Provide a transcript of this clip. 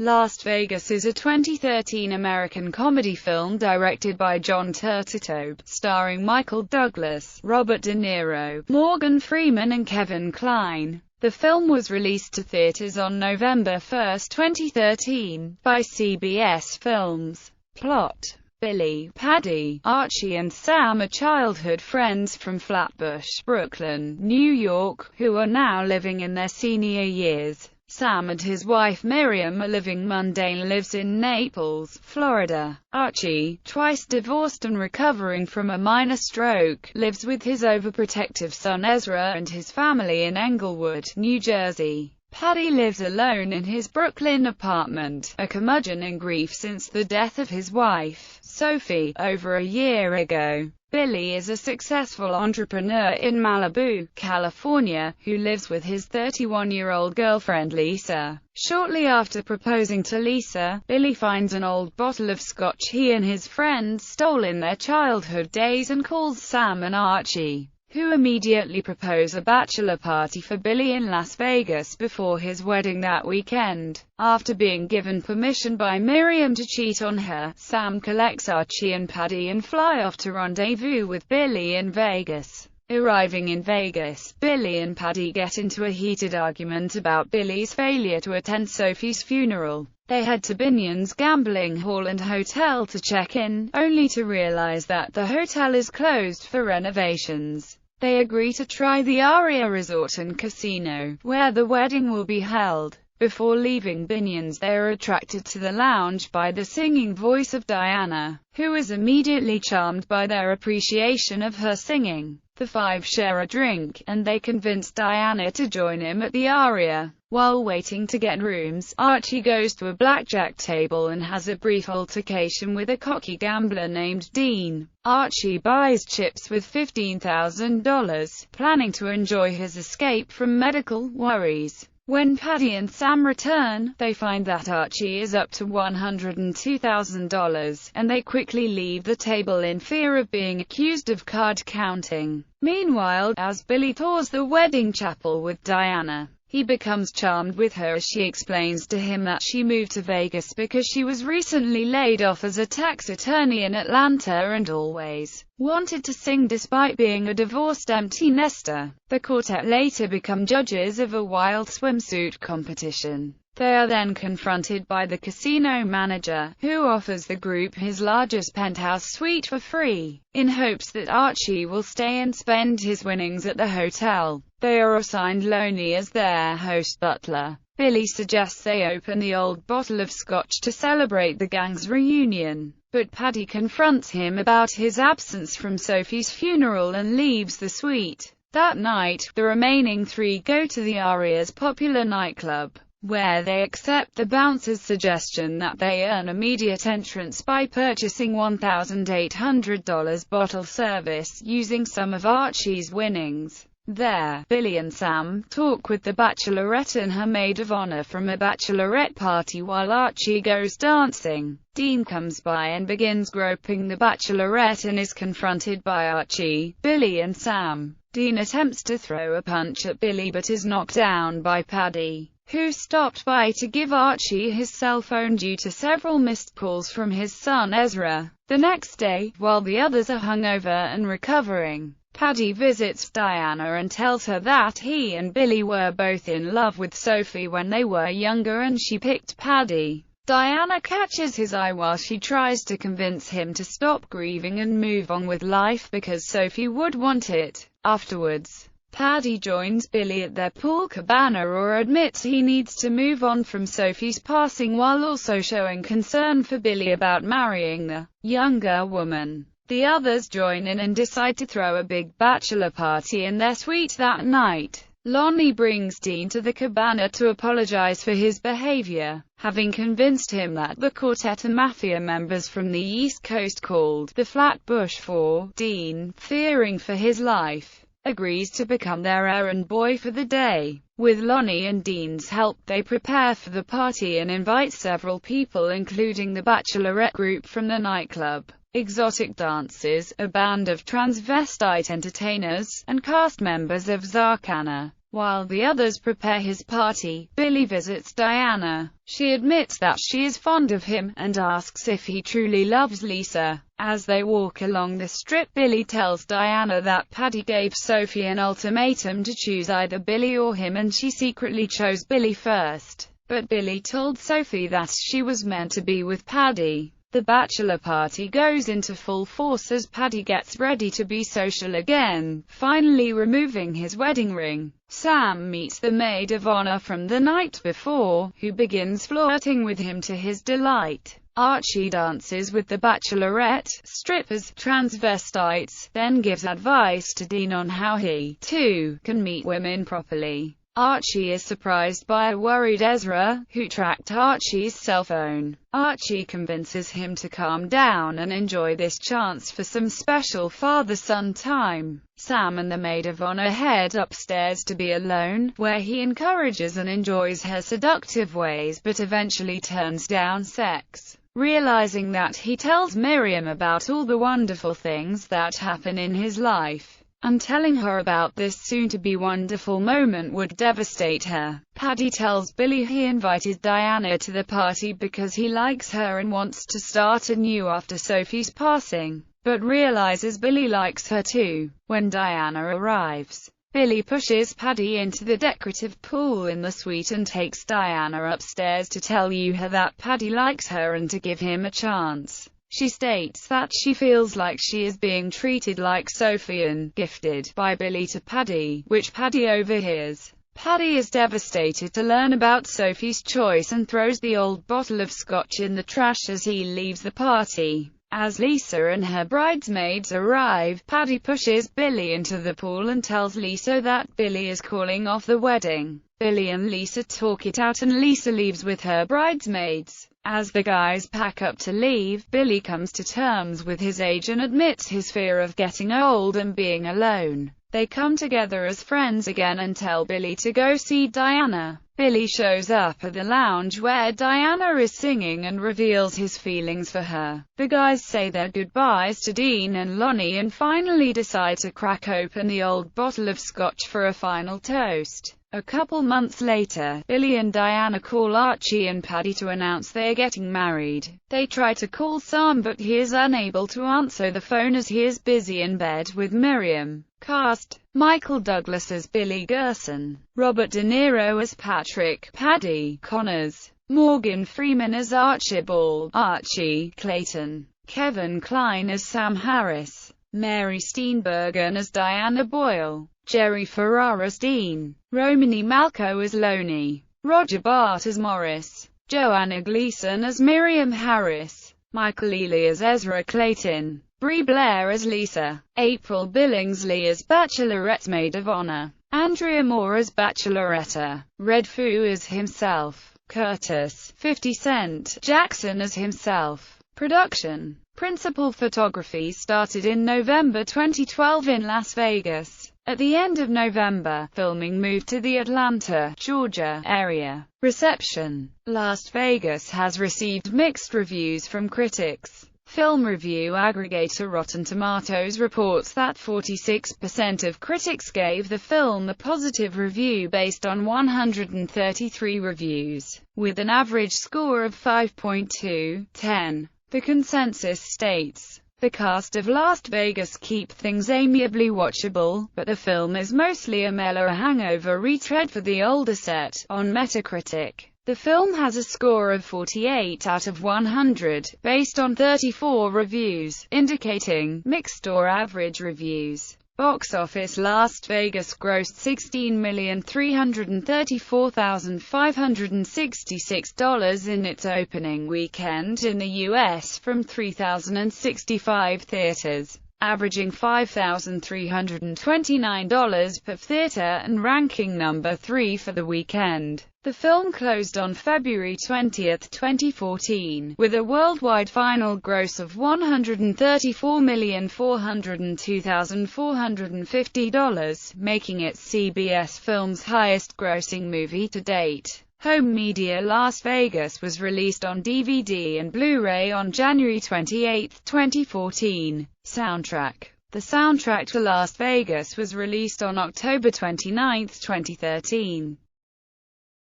Las Vegas is a 2013 American comedy film directed by John Turturro, starring Michael Douglas, Robert De Niro, Morgan Freeman and Kevin Kline. The film was released to theaters on November 1, 2013, by CBS Films. Plot: Billy, Paddy, Archie and Sam are childhood friends from Flatbush, Brooklyn, New York, who are now living in their senior years. Sam and his wife Miriam are living mundane lives in Naples, Florida. Archie, twice divorced and recovering from a minor stroke, lives with his overprotective son Ezra and his family in Englewood, New Jersey. Paddy lives alone in his Brooklyn apartment, a curmudgeon in grief since the death of his wife, Sophie, over a year ago. Billy is a successful entrepreneur in Malibu, California, who lives with his 31-year-old girlfriend Lisa. Shortly after proposing to Lisa, Billy finds an old bottle of scotch he and his friends stole in their childhood days and calls Sam and Archie, who immediately propose a bachelor party for Billy in Las Vegas before his wedding that weekend. After being given permission by Miriam to cheat on her, Sam collects Archie and Paddy and fly off to rendezvous with Billy in Vegas. Arriving in Vegas, Billy and Paddy get into a heated argument about Billy's failure to attend Sophie's funeral. They head to Binion's gambling hall and hotel to check in, only to realize that the hotel is closed for renovations. They agree to try the Aria Resort and Casino, where the wedding will be held. Before leaving Binion's, they are attracted to the lounge by the singing voice of Diana, who is immediately charmed by their appreciation of her singing. The five share a drink, and they convince Diana to join him at the Aria. While waiting to get rooms, Archie goes to a blackjack table and has a brief altercation with a cocky gambler named Dean. Archie buys chips with $15,000, planning to enjoy his escape from medical worries. When Paddy and Sam return, they find that Archie is up to $102,000, and they quickly leave the table in fear of being accused of card counting. Meanwhile, as Billy tours the wedding chapel with Diana, he becomes charmed with her as she explains to him that she moved to Vegas because she was recently laid off as a tax attorney in Atlanta and always wanted to sing despite being a divorced empty nester. The quartet later become judges of a wild swimsuit competition. They are then confronted by the casino manager, who offers the group his largest penthouse suite for free, in hopes that Archie will stay and spend his winnings at the hotel. They are assigned Lonnie as their host butler. Billy suggests they open the old bottle of scotch to celebrate the gang's reunion, but Paddy confronts him about his absence from Sophie's funeral and leaves the suite. That night, the remaining three go to the Aria's popular nightclub, where they accept the bouncer's suggestion that they earn immediate entrance by purchasing $1,800 bottle service using some of Archie's winnings. There, Billy and Sam talk with the bachelorette and her maid of honor from a bachelorette party while Archie goes dancing. Dean comes by and begins groping the bachelorette and is confronted by Archie, Billy and Sam. Dean attempts to throw a punch at Billy but is knocked down by Paddy, who stopped by to give Archie his cell phone due to several missed calls from his son Ezra. The next day, while the others are hungover and recovering, Paddy visits Diana and tells her that he and Billy were both in love with Sophie when they were younger and she picked Paddy. Diana catches his eye while she tries to convince him to stop grieving and move on with life because Sophie would want it. Afterwards, Paddy joins Billy at their pool cabana or admits he needs to move on from Sophie's passing while also showing concern for Billy about marrying the younger woman. The others join in and decide to throw a big bachelor party in their suite that night. Lonnie brings Dean to the cabana to apologize for his behavior, having convinced him that the quartet are mafia members from the East Coast called the Flatbush Four. Dean, fearing for his life, agrees to become their errand boy for the day. With Lonnie and Dean's help, they prepare for the party and invite several people including the bachelorette group from the nightclub, exotic dancers, a band of transvestite entertainers, and cast members of Zarkana. While the others prepare his party, Billy visits Diana. She admits that she is fond of him, and asks if he truly loves Lisa. As they walk along the strip, Billy tells Diana that Paddy gave Sophie an ultimatum to choose either Billy or him, and she secretly chose Billy first. But Billy told Sophie that she was meant to be with Paddy. The bachelor party goes into full force as Paddy gets ready to be social again, finally removing his wedding ring. Sam meets the maid of honor from the night before, who begins flirting with him to his delight. Archie dances with the bachelorette, strippers, transvestites, then gives advice to Dean on how he, too, can meet women properly. Archie is surprised by a worried Ezra, who tracked Archie's cell phone. Archie convinces him to calm down and enjoy this chance for some special father-son time. Sam and the maid of honor head upstairs to be alone, where he encourages and enjoys her seductive ways but eventually turns down sex. Realizing that, he tells Miriam about all the wonderful things that happen in his life, and telling her about this soon-to-be wonderful moment would devastate her. Paddy tells Billy he invited Diana to the party because he likes her and wants to start anew after Sophie's passing, but realizes Billy likes her too. When Diana arrives, Billy pushes Paddy into the decorative pool in the suite and takes Diana upstairs to tell her that Paddy likes her and to give him a chance. She states that she feels like she is being treated like Sophie and gifted by Billy to Paddy, which Paddy overhears. Paddy is devastated to learn about Sophie's choice and throws the old bottle of scotch in the trash as he leaves the party. As Lisa and her bridesmaids arrive, Paddy pushes Billy into the pool and tells Lisa that Billy is calling off the wedding. Billy and Lisa talk it out and Lisa leaves with her bridesmaids. As the guys pack up to leave, Billy comes to terms with his age and admits his fear of getting old and being alone. They come together as friends again and tell Billy to go see Diana. Billy shows up at the lounge where Diana is singing and reveals his feelings for her. The guys say their goodbyes to Dean and Lonnie and finally decide to crack open the old bottle of scotch for a final toast. A couple months later, Billy and Diana call Archie and Paddy to announce they are getting married. They try to call Sam but he is unable to answer the phone as he is busy in bed with Miriam. Cast: Michael Douglas as Billy Gerson, Robert De Niro as Patrick, Paddy Connors, Morgan Freeman as Archibald, Archie Clayton, Kevin Kline as Sam Harris, Mary Steenburgen as Diana Boyle, Jerry Ferrara as Dean, Romany Malco as Loney, Roger Bart as Morris, Joanna Gleason as Miriam Harris, Michael Ealy as Ezra Clayton, Brie Blair as Lisa, April Billingsley as Bachelorette Maid of Honor, Andrea Moore as Bacheloretta, Red Foo as himself, Curtis 50 Cent Jackson as himself. Production. Principal photography started in November 2012 in Las Vegas. At the end of November, filming moved to the Atlanta, Georgia, area. Reception. Las Vegas has received mixed reviews from critics. Film review aggregator Rotten Tomatoes reports that 46% of critics gave the film a positive review based on 133 reviews, with an average score of 5.2/10. The consensus states, "The cast of Las Vegas keep things amiably watchable, but the film is mostly a mellow hangover retread for the older set." On Metacritic, the film has a score of 48 out of 100, based on 34 reviews, indicating mixed or average reviews. Box office. Las Vegas grossed $16,334,566 in its opening weekend in the U.S. from 3,065 theaters, averaging $5,329 per theater and ranking number 3 for the weekend. The film closed on February 20, 2014, with a worldwide final gross of $134,402,450, making it CBS Films' highest-grossing movie to date. Home media. Las Vegas was released on DVD and Blu-ray on January 28, 2014. Soundtrack. The soundtrack to Las Vegas was released on October 29, 2013.